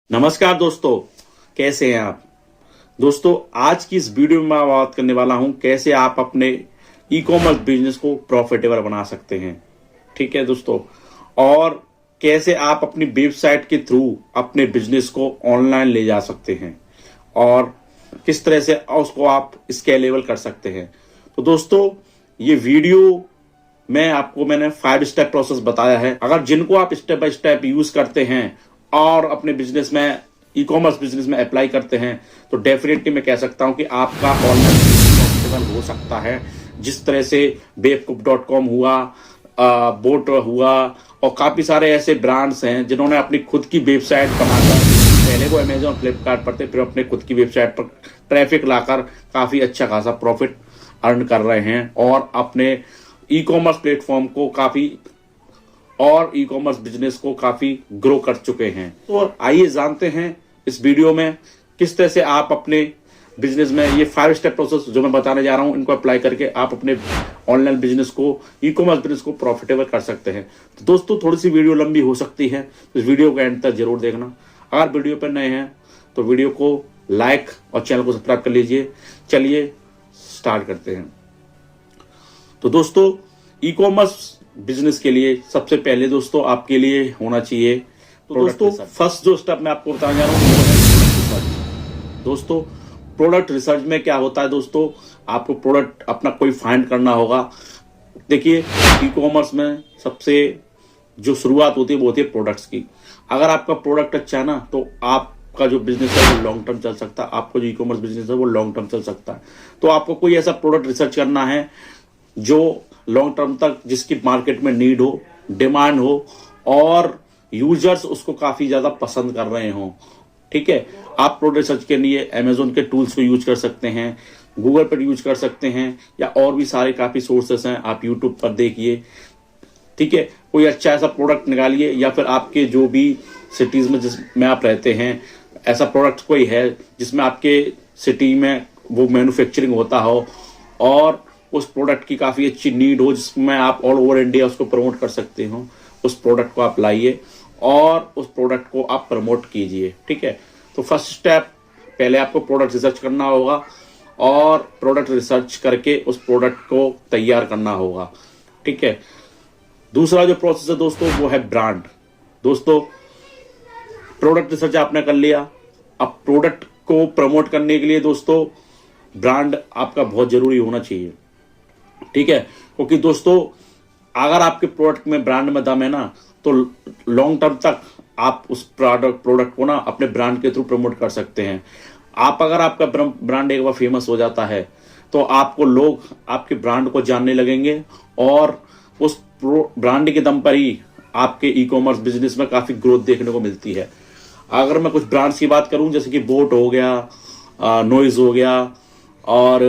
नमस्कार दोस्तों, कैसे हैं आप। दोस्तों, आज की इस वीडियो में मैं बात करने वाला हूं कैसे आप अपने ई कॉमर्स बिजनेस को प्रॉफिटेबल बना सकते हैं। ठीक है दोस्तों, और कैसे आप अपनी वेबसाइट के थ्रू अपने बिजनेस को ऑनलाइन ले जा सकते हैं और किस तरह से उसको आप स्केलेबल कर सकते हैं। तो दोस्तों, ये वीडियो मैंने 5 स्टेप प्रोसेस बताया है। अगर जिनको आप स्टेप बाय स्टेप यूज करते हैं और अपने बिजनेस में, ई कॉमर्स बिजनेस में अप्लाई करते हैं, तो डेफिनेटली मैं कह सकता हूं कि आपका ऑनलाइन प्रॉफिटेबल हो सकता है। जिस तरह से बेवकूफ.com हुआ, बोट हुआ और काफी सारे ऐसे ब्रांड्स हैं जिन्होंने अपनी खुद की वेबसाइट बनाकर, पहले वो अमेजोन फ्लिपकार्ट पर थे, फिर अपने खुद की वेबसाइट पर ट्रैफिक लाकर काफी अच्छा खासा प्रॉफिट अर्न कर रहे हैं और अपने ई कॉमर्स प्लेटफॉर्म को काफी और ई कॉमर्स बिजनेस को काफी ग्रो कर चुके हैं। तो आइए जानते हैं इस वीडियो में किस तरह से आप अपने बिजनेस में ये 5 स्टेप प्रोसेस जो मैं बताने जा रहा हूं, इनको अप्लाई करके आप अपने ऑनलाइन बिजनेस को, ई कॉमर्स बिजनेस को प्रॉफिटेबल कर सकते हैं। तो दोस्तों, थोड़ी सी वीडियो लंबी हो सकती है, तो इस वीडियो को एंड तक जरूर देखना। अगर वीडियो पर नए हैं तो वीडियो को लाइक और चैनल को सब्सक्राइब कर लीजिए। चलिए स्टार्ट करते हैं। तो दोस्तों, ई कॉमर्स बिजनेस के लिए सबसे पहले दोस्तों आपके लिए होना चाहिए, तो दोस्तों फर्स्ट जो स्टेप मैं आपको बताने जा रहा हूँ वो है प्रोडक्ट रिसर्च। दोस्तों, प्रोडक्ट रिसर्च में क्या होता है दोस्तों, आपको प्रोडक्ट अपना कोई फाइंड करना होगा। देखिए, ई कॉमर्स में सबसे जो शुरुआत होती है वो होती है प्रोडक्ट्स की। अगर आपका प्रोडक्ट अच्छा है ना, तो आपका जो बिजनेस है वो लॉन्ग टर्म चल सकता है, आपको जो ई कॉमर्स बिजनेस है वो लॉन्ग टर्म चल सकता है। तो आपको कोई ऐसा प्रोडक्ट रिसर्च करना है जो लॉन्ग टर्म तक, जिसकी मार्केट में नीड हो, डिमांड हो और यूजर्स उसको काफी ज्यादा पसंद कर रहे हो। ठीक है, आप प्रोडक्ट रिसर्च के लिए अमेजोन के टूल्स को यूज कर सकते हैं, गूगल पर यूज कर सकते हैं, या और भी सारे काफी सोर्सेस हैं, आप यूट्यूब पर देखिए। ठीक है, कोई अच्छा ऐसा प्रोडक्ट निकालिए, या फिर आपके जो भी सिटीज में जिसमें आप रहते हैं ऐसा प्रोडक्ट कोई है जिसमें आपके सिटी में वो मैन्युफैक्चरिंग होता हो और उस प्रोडक्ट की काफी अच्छी नीड हो, जिसमें आप ऑल ओवर इंडिया उसको प्रमोट कर सकते हो। उस प्रोडक्ट को आप लाइए और उस प्रोडक्ट को आप प्रमोट कीजिए। ठीक है, तो फर्स्ट स्टेप, पहले आपको प्रोडक्ट रिसर्च करना होगा और प्रोडक्ट रिसर्च करके उस प्रोडक्ट को तैयार करना होगा। ठीक है, दूसरा जो प्रोसेस है दोस्तों वो है ब्रांड। दोस्तों, प्रोडक्ट रिसर्च आपने कर लिया, अब प्रोडक्ट को प्रमोट करने के लिए दोस्तों ब्रांड आपका बहुत जरूरी होना चाहिए। ठीक है, क्योंकि दोस्तों अगर आपके प्रोडक्ट में ब्रांड में दम है ना, तो लॉन्ग टर्म तक आप उस प्रोडक्ट को ना अपने ब्रांड के थ्रू प्रमोट कर सकते हैं। अगर आपका ब्रांड एक बार फेमस हो जाता है तो आपको लोग आपके ब्रांड को जानने लगेंगे और उस ब्रांड के दम पर ही आपके ई कॉमर्स बिजनेस में काफी ग्रोथ देखने को मिलती है। अगर मैं कुछ ब्रांड्स की बात करूं, जैसे कि बोट हो गया, नॉइज हो गया और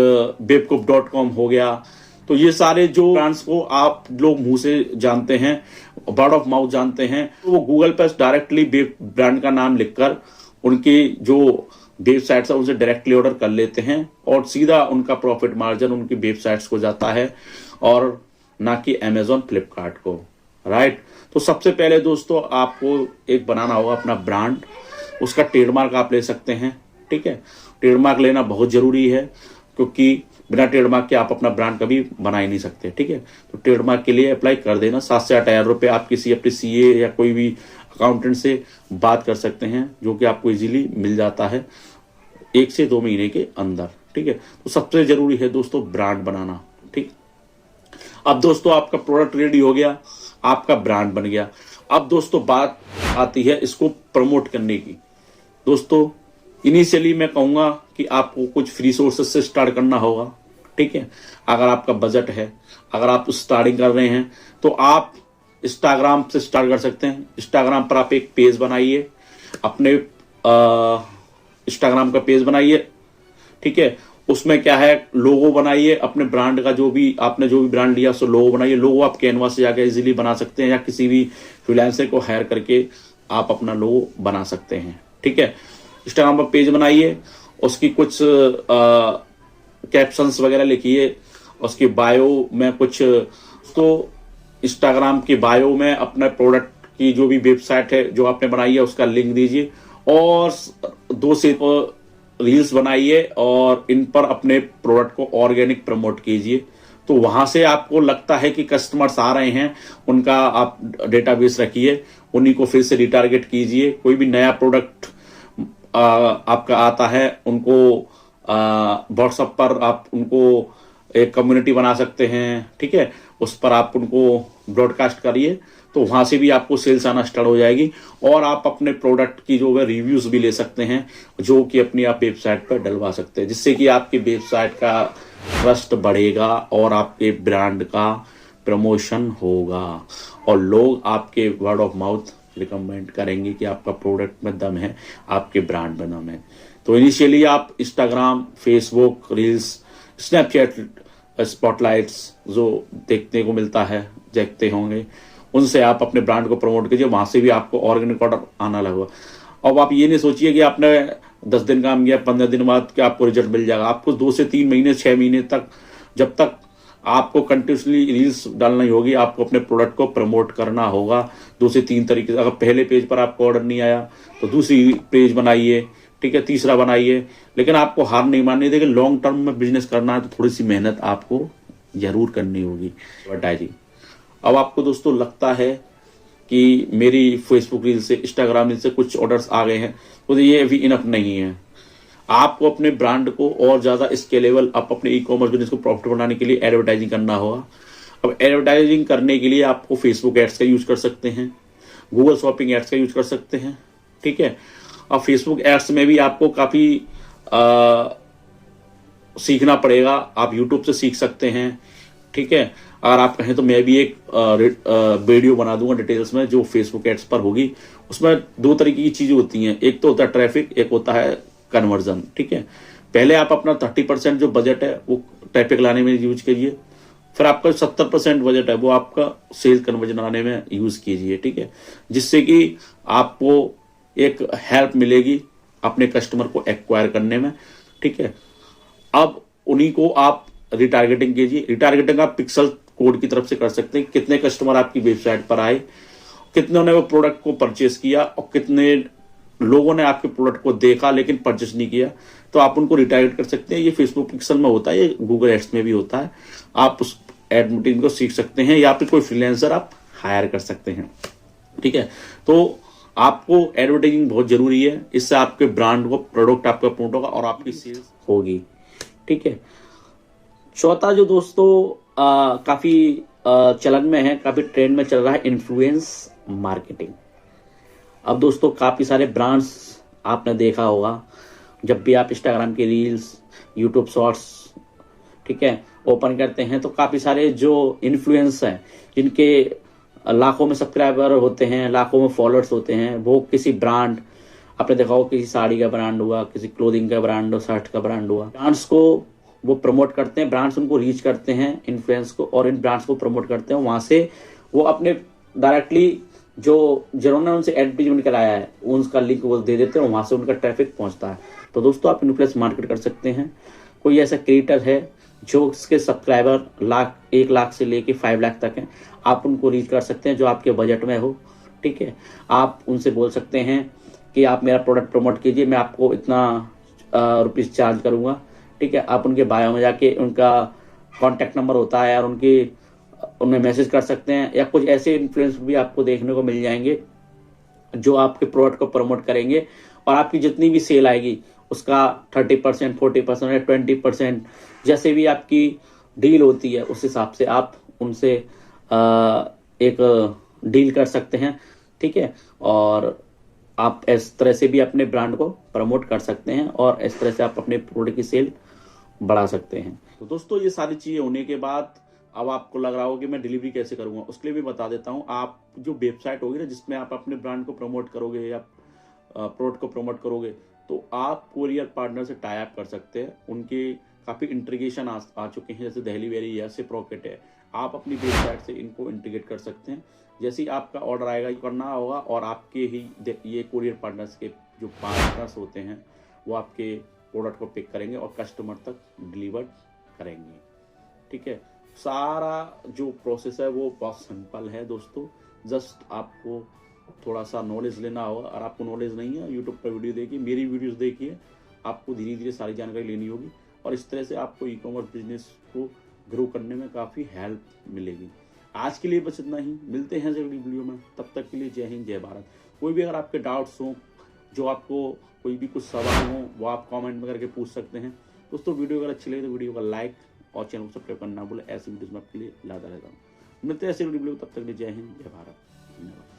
बेवकूफ.com हो गया, तो ये सारे जो ब्रांड्स को आप लोग मुंह से जानते हैं, वर्ड ऑफ माउथ जानते हैं, तो वो गूगल पर डायरेक्टली ब्रांड का नाम लिखकर उनकी जो वेबसाइट्स है उनसे डायरेक्टली ऑर्डर कर लेते हैं और सीधा उनका प्रॉफिट मार्जिन उनकी वेबसाइट्स को जाता है और ना कि अमेजोन फ्लिपकार्ट को। राइट, तो सबसे पहले दोस्तों आपको एक बनाना होगा अपना ब्रांड। उसका ट्रेडमार्क आप ले सकते हैं। ठीक है, ट्रेडमार्क लेना बहुत जरूरी है, क्योंकि बिना ट्रेडमार्क के आप अपना ब्रांड कभी बना ही नहीं सकते। ठीक है, तो ट्रेडमार्क के लिए अप्लाई कर देना। 7 से 8 हज़ार रुपये आप किसी अपने सीए या कोई भी अकाउंटेंट से बात कर सकते हैं, जो कि आपको इजीली मिल जाता है 1 से 2 महीने के अंदर। ठीक है, तो सबसे जरूरी है दोस्तों ब्रांड बनाना। ठीक, अब दोस्तों आपका प्रोडक्ट रेडी हो गया, आपका ब्रांड बन गया। अब दोस्तों बात आती है इसको प्रमोट करने की। दोस्तों, इनिशियली मैं कहूंगा कि आपको कुछ फ्री सोर्सेस से स्टार्ट करना होगा। ठीक है, अगर आपका बजट है, अगर आप स्टार्टिंग कर रहे हैं तो आप इंस्टाग्राम से स्टार्ट कर सकते हैं। इंस्टाग्राम पर आप एक पेज बनाइए, अपने इंस्टाग्राम का पेज बनाइए। ठीक है, उसमें क्या है, लोगो बनाइए अपने ब्रांड का, जो भी आपने जो भी ब्रांड लिया उसको लोगो बनाइए। लोगो आप कैनवा से जाकर इजीली बना सकते हैं या किसी भी फ्रीलांसर को हायर करके आप अपना लोगो बना सकते हैं। ठीक है, इंस्टाग्राम पर पेज बनाइए, उसकी कुछ कैप्शंस वगैरह लिखिए, उसकी बायो में कुछ, उसको इंस्टाग्राम की बायो में अपने प्रोडक्ट की जो भी वेबसाइट है जो आपने बनाई है उसका लिंक दीजिए और 2 से रील्स बनाइए और इन पर अपने प्रोडक्ट को ऑर्गेनिक प्रमोट कीजिए। तो वहां से आपको लगता है कि कस्टमर्स आ रहे हैं, उनका आप डेटाबेस रखिए, उन्हीं को फिर से रिटारगेट कीजिए। कोई भी नया प्रोडक्ट आपका आता है, उनको व्हाट्सएप पर आप उनको एक कम्युनिटी बना सकते हैं, ठीक है, उस पर आप उनको ब्रॉडकास्ट करिए, तो वहां से भी आपको सेल्स आना स्टार्ट हो जाएगी। और आप अपने प्रोडक्ट की जो है रिव्यूज भी ले सकते हैं, जो कि अपनी आप वेबसाइट पर डलवा सकते हैं, जिससे कि आपकी वेबसाइट का ट्रस्ट बढ़ेगा और आपके ब्रांड का प्रमोशन होगा और लोग आपके वर्ड ऑफ माउथ रिकमेंड करेंगे कि आपका प्रोडक्ट में दम है, आपके ब्रांड में दम है। तो इनिशियली आप Instagram, Facebook reels, Snapchat spotlights जो देखने को मिलता है, देखते होंगे, उनसे आप अपने ब्रांड को प्रमोट कीजिए। वहां से भी आपको ऑर्गेनिक ऑर्डर आना लगा। अब आप ये नहीं सोचिए कि आपने 10 दिन काम किया, 15 दिन बाद कि आपको रिजल्ट मिल जाएगा। आपको 2 से 3 महीने, 6 महीने तक, जब तक आपको कंटिन्यूसली रील्स डालनी होगी, आपको अपने प्रोडक्ट को प्रमोट करना होगा 2 से 3 तरीके से। अगर पहले पेज पर आपको ऑर्डर नहीं आया तो दूसरी पेज बनाइए, ठीक है, तीसरा बनाइए, लेकिन आपको हार नहीं माननी। देखिए, लॉन्ग टर्म में बिजनेस करना है तो थोड़ी सी मेहनत आपको जरूर करनी होगी। जी, अब आपको दोस्तों लगता है कि मेरी फेसबुक रील से, इंस्टाग्राम रील से कुछ ऑर्डर्स आ गए हैं, तो ये अभी इनफ नहीं है। आपको अपने ब्रांड को और ज्यादा स्केलेबल, आप अपने ई कॉमर्स बिजनेस को प्रॉफिट बनाने के लिए एडवर्टाइजिंग करना होगा। अब एडवर्टाइजिंग करने के लिए आपको फेसबुक एड्स का यूज कर सकते हैं, गूगल शॉपिंग एड्स का यूज कर सकते हैं, ठीक है। अब फेसबुक एड्स में भी आपको काफी सीखना पड़ेगा, आप यूट्यूब से सीख सकते हैं, ठीक है। अगर आप कहें तो मैं भी एक वीडियो बना दूंगा डिटेल्स में, जो फेसबुक एड्स पर होगी। उसमें 2 तरीके की चीजें होती हैं, एक तो होता है ट्रैफिक, एक होता है कन्वर्जन, ठीक है। पहले आप अपना 30% जो बजट है वो ट्रैफिक लाने में यूज कीजिए, फिर आपका 70% बजट है वो आपका सेल्स कन्वर्जन आने में यूज कीजिए, ठीक है, जिससे कि आपको एक हेल्प मिलेगी अपने कस्टमर को एक्वायर करने में, ठीक है। अब उन्हीं को आप रिटारगेटिंग कीजिए। रिटारगेटिंग आप पिक्सल कोड की तरफ से कर सकते हैं, कितने कस्टमर आपकी वेबसाइट पर आए, कितनों ने वो प्रोडक्ट को परचेस किया और कितने लोगों ने आपके प्रोडक्ट को देखा लेकिन परचेस नहीं किया, तो आप उनको रिटारगेट कर सकते हैं। ये फेसबुक पिक्सल में होता है, ये गूगल एड्स में भी होता है। आप उस एडवर्टाइजिंग को सीख सकते हैं या फिर कोई फ्रीलांसर आप हायर कर सकते हैं, ठीक है। तो आपको एडवर्टाइजिंग बहुत जरूरी है, इससे आपके ब्रांड को, प्रोडक्ट आपका प्रमोट होगा और आपकी सेल्स होगी, ठीक है। चौथा जो दोस्तों काफी चलन में है, काफी ट्रेंड में चल रहा है, इन्फ्लुएंस मार्केटिंग। अब दोस्तों काफी सारे ब्रांड्स आपने देखा होगा, जब भी आप इंस्टाग्राम की रील्स, यूट्यूब शॉर्ट्स, ठीक है, ओपन करते हैं तो काफी सारे जो इन्फ्लुएंस हैं, जिनके लाखों में सब्सक्राइबर होते हैं, लाखों में फॉलोअर्स होते हैं, वो किसी ब्रांड, आपने देखा होगा किसी साड़ी का ब्रांड हुआ, किसी क्लोथिंग का ब्रांड हुआ, शर्ट का ब्रांड हुआ, ब्रांड्स को वो प्रमोट करते हैं, ब्रांड्स उनको रीच करते हैं, इन्फ्लुएंस को, और इन ब्रांड्स को प्रमोट करते हैं। वहां से वो अपने डायरेक्टली जो जिन्होंने उनसे एडवर्टाइजमेंट कराया है उनका लिंक वो दे देते हैं, वहां से उनका ट्रैफिक पहुंचता है। तो दोस्तों आप इन्फ्लुएंस मार्केट कर सकते हैं। कोई ऐसा क्रिएटर है जो उसके सब्सक्राइबर 1 लाख से लेके 5 लाख तक हैं, आप उनको रीच कर सकते हैं जो आपके बजट में हो, ठीक है। आप उनसे बोल सकते हैं कि आप मेरा प्रोडक्ट प्रमोट कीजिए, मैं आपको इतना रुपीज चार्ज करूंगा, ठीक है। आप उनके बायो में जाके उनका कॉन्टैक्ट नंबर होता है और उनमें मैसेज कर सकते हैं। या कुछ ऐसे इन्फ्लुएंस भी आपको देखने को मिल जाएंगे जो आपके प्रोडक्ट को प्रमोट करेंगे और आपकी जितनी भी सेल आएगी उसका 30%, 40% या 20%, जैसे भी आपकी डील होती है उस हिसाब से आप उनसे एक डील कर सकते हैं, ठीक है। और आप इस तरह से भी अपने ब्रांड को प्रमोट कर सकते हैं और इस तरह से आप अपने प्रोडक्ट की सेल बढ़ा सकते हैं। तो दोस्तों ये सारी चीजें होने के बाद अब आपको लग रहा होगा कि मैं डिलीवरी कैसे करूंगा, उसके लिए भी बता देता हूं। आप जो वेबसाइट होगी ना जिसमें आप अपने ब्रांड को प्रमोट करोगे या प्रोडक्ट को प्रमोट करोगे, तो आप कोरियर पार्टनर से टाई अप कर सकते हैं। उनके काफी इंटीग्रेशन आ चुके हैं, जैसे दहलीवेरी है, प्रॉकेट है। आप अपनी वेबसाइट से इनको इंटीग्रेट कर सकते हैं। जैसे ही आपका ऑर्डर आएगा करना होगा और आपके ही ये कोरियर पार्टनर्स के जो पार्टनर्स होते हैं वो आपके प्रोडक्ट को पिक करेंगे और कस्टमर तक डिलीवर करेंगे, ठीक है। सारा जो प्रोसेस है वो बहुत सिंपल है दोस्तों। जस्ट आपको थोड़ा सा नॉलेज लेना होगा। और आपको नॉलेज नहीं है, यूट्यूब पर वीडियो देखिए, मेरी वीडियोस देखिए, आपको धीरे धीरे सारी जानकारी लेनी होगी और इस तरह से आपको ई कॉमर्स बिजनेस को ग्रो करने में काफ़ी हेल्प मिलेगी। आज के लिए बस इतना ही, मिलते हैं अगली वीडियो में, तब तक के लिए जय हिंद जय भारत। कोई भी अगर आपके डाउट्स हों, जो आपको कोई भी कुछ सवाल हो, वो आप कमेंट में करके पूछ सकते हैं। दोस्तों वीडियो अगर अच्छी लगे तो वीडियो को लाइक और चैनल को सब्सक्राइब करना ना भूलें। ऐसी वीडियोस मैं आपके लिए लाता रहता हूँ। मिलते हैं ऐसे वीडियो, तब तक के लिए जय हिंद जय भारत, धन्यवाद।